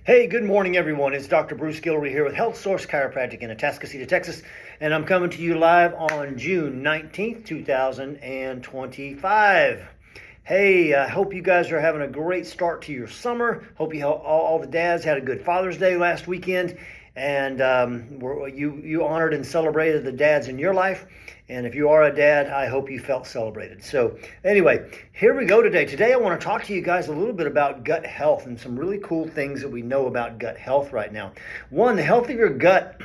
Hey, good morning, everyone. It's Dr. Bruce Guillory here with Health Source Chiropractic in Atascocita, Texas, and I'm coming to you live on June 19th, 2025. Hey, I hope you guys are having a great start to your summer. Hope all the dads had a good Father's Day last weekend, and you honored and celebrated the dads in your life. And if you are a dad, I hope you felt celebrated. So anyway, here we go today. Today I want to talk to you guys a little bit about gut health and some really cool things that we know about gut health right now. One, the health of your gut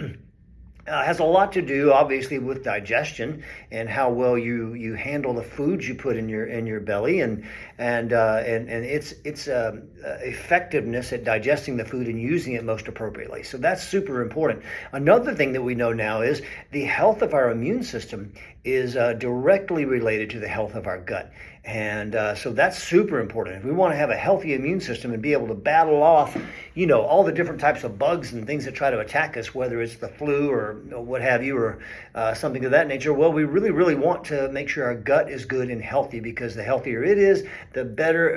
has a lot to do, obviously, with digestion and how well you handle the foods you put in your belly, and its effectiveness at digesting the food and using it most appropriately. So that's super important. Another thing that we know now is the health of our immune system is directly related to the health of our gut. And so that's super important. If we want to have a healthy immune system and be able to battle off, all the different types of bugs and things that try to attack us, whether it's the flu or what have you, or something of that nature, well, we really, really want to make sure our gut is good and healthy, because the healthier it is, the better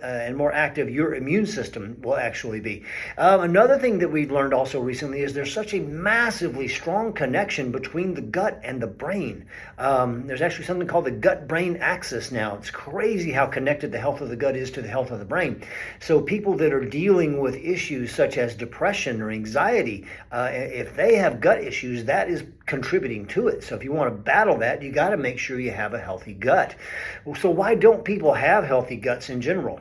and more active your immune system will actually be. Another thing that we've learned also recently is there's such a massively strong connection between the gut and the brain. There's actually something called the gut-brain axis now. It's crazy how connected the health of the gut is to the health of the brain. So people that are dealing with issues such as depression or anxiety, if they have gut issues, that is contributing to it. So if you want to battle that, you got to make sure you have a healthy gut. So why don't people have healthy guts in general?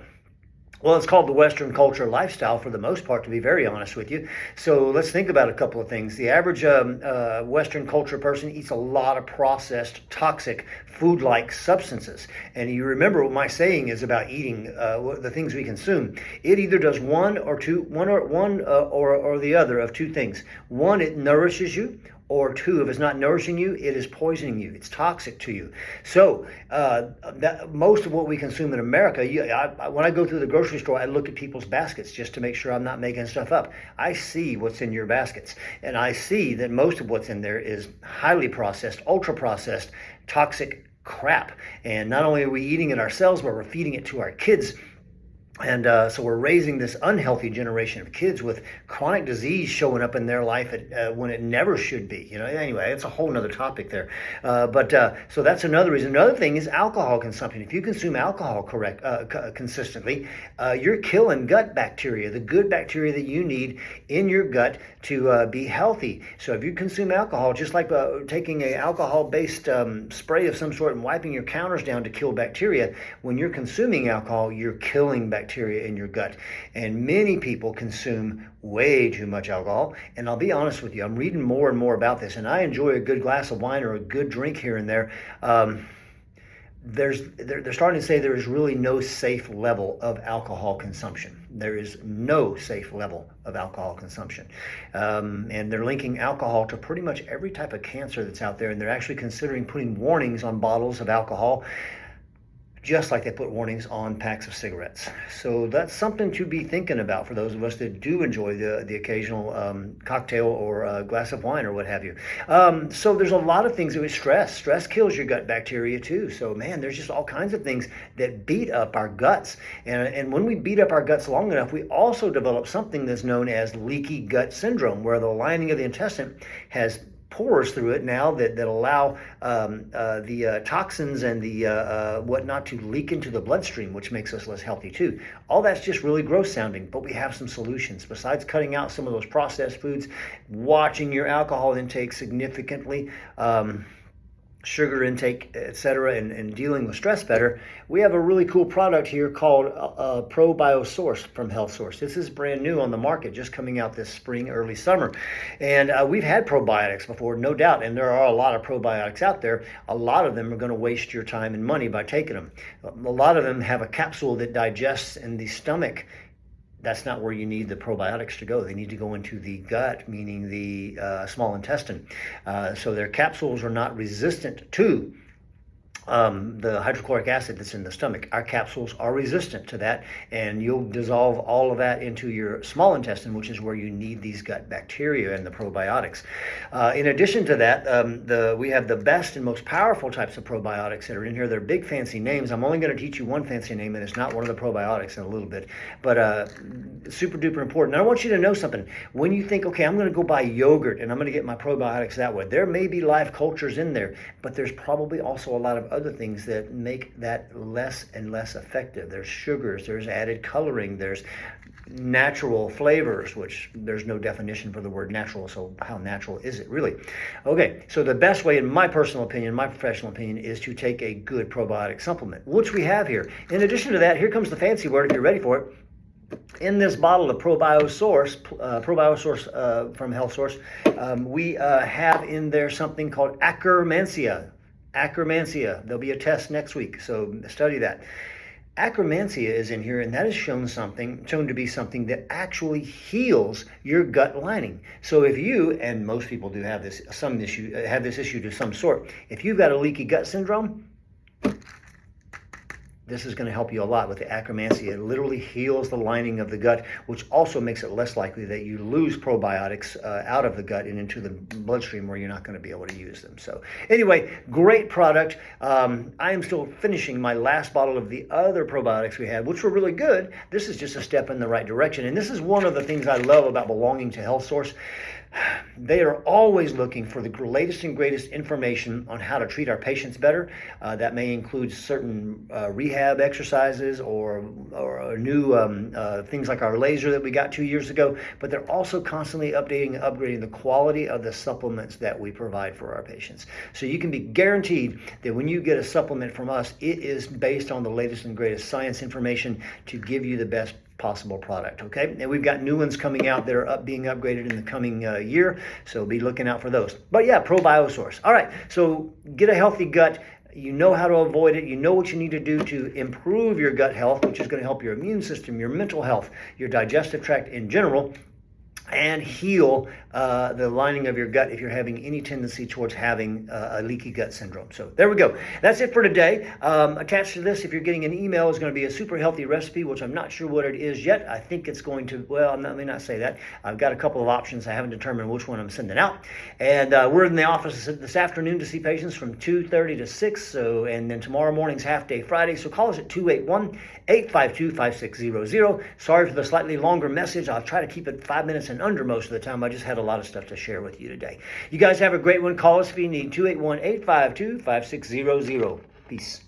Well, it's called the Western culture lifestyle for the most part, to be very honest with you. So let's think about a couple of things. The average Western culture person eats a lot of processed, toxic, food-like substances. And you remember what my saying is about eating the things we consume. It either does one or the other of two things. One, it nourishes you. Or two, if it's not nourishing you, it is poisoning you. It's toxic to you. So most of what we consume in America, when I go through the grocery store, I look at people's baskets just to make sure I'm not making stuff up. I see what's in your baskets, and I see that most of what's in there is highly processed, ultra-processed, toxic crap. And not only are we eating it ourselves, but we're feeding it to our kids. And so we're raising this unhealthy generation of kids with chronic disease showing up in their life when it never should be. Anyway, it's a whole nother topic there. So that's another reason. Another thing is alcohol consumption. If you consume alcohol consistently, you're killing gut bacteria, the good bacteria that you need in your gut to be healthy. So if you consume alcohol, just like taking an alcohol-based spray of some sort and wiping your counters down to kill bacteria, when you're consuming alcohol, you're killing bacteria in your gut. And many people consume way too much alcohol. And I'll be honest with you, I'm reading more and more about this, and I enjoy a good glass of wine or a good drink here and there. They're starting to say there is really no safe level of alcohol consumption. There is no safe level of alcohol consumption. And they're linking alcohol to pretty much every type of cancer that's out there. And they're actually considering putting warnings on bottles of alcohol, just like they put warnings on packs of cigarettes. So that's something to be thinking about for those of us that do enjoy the occasional cocktail or a glass of wine or what have you. So there's a lot of things with stress. Stress kills your gut bacteria too. So man, there's just all kinds of things that beat up our guts. And when we beat up our guts long enough, we also develop something that's known as leaky gut syndrome, where the lining of the intestine has pores through it now that allow the toxins and the whatnot to leak into the bloodstream, which makes us less healthy too. All that's just really gross sounding, but we have some solutions. Besides cutting out some of those processed foods, watching your alcohol intake significantly, sugar intake, etc., and dealing with stress better, we have a really cool product here called ProBioSource from Health Source. This is brand new on the market, just coming out this spring, early summer. And we've had probiotics before, no doubt, and there are a lot of probiotics out there. A lot of them are going to waste your time and money by taking them. A lot of them have a capsule that digests in the stomach. That's not where you need the probiotics to go. They need to go into the gut, meaning the small intestine. So their capsules are not resistant to the hydrochloric acid that's in the stomach. Our capsules are resistant to that, and you'll dissolve all of that into your small intestine, which is where you need these gut bacteria and the probiotics. In addition to that, we have the best and most powerful types of probiotics that are in here. They're big fancy names. I'm only going to teach you one fancy name, and it's not one of the probiotics in a little bit, but super duper important. And I want you to know something. When you think, okay, I'm going to go buy yogurt and I'm going to get my probiotics that way, there may be live cultures in there, but there's probably also a lot of other things that make that less and less effective. There's sugars, there's added coloring, there's natural flavors, which there's no definition for the word natural, so how natural is it really? Okay, so the best way, in my personal opinion, my professional opinion, is to take a good probiotic supplement, which we have here. In addition to that, here comes the fancy word if you're ready for it. In this bottle of ProbioSource from Health Source, we have in there something called Akkermansia. Akkermansia. There'll be a test next week, so study that. Akkermansia is in here, and that is shown to be something that actually heals your gut lining. So if you, and most people do have this issue to some sort, if you've got a leaky gut syndrome, this is going to help you a lot with the Akkermansia. It literally heals the lining of the gut, which also makes it less likely that you lose probiotics out of the gut and into the bloodstream where you're not going to be able to use them. So anyway, great product. I am still finishing my last bottle of the other probiotics we had, which were really good. This is just a step in the right direction. And this is one of the things I love about belonging to Health Source. They are always looking for the latest and greatest information on how to treat our patients better. That may include certain rehab exercises or new things like our laser that we got 2 years ago. But they're also constantly updating and upgrading the quality of the supplements that we provide for our patients. So you can be guaranteed that when you get a supplement from us, it is based on the latest and greatest science information to give you the best possible product. Okay, and we've got new ones coming out that are being upgraded in the coming year, so be looking out for those. But yeah, ProbioSource. All right, so get a healthy gut. You know how to avoid it. You know what you need to do to improve your gut health, which is going to help your immune system, your mental health, your digestive tract in general, and heal the lining of your gut if you're having any tendency towards having a leaky gut syndrome. So there we go. That's it for today. Attached to this, if you're getting an email, is going to be a super healthy recipe, which I'm not sure what it is yet. I think it's going to, well, let me not say that. I've got a couple of options. I haven't determined which one I'm sending out. And we're in the office this afternoon to see patients from 2:30 to 6. So, and then tomorrow morning's half day Friday. So call us at 281-852-5600. Sorry for the slightly longer message. I'll try to keep it 5 minutes and under most of the time. I just had a lot of stuff to share with you today. You guys have a great one. Call us if you need. 281-852-5600. Peace.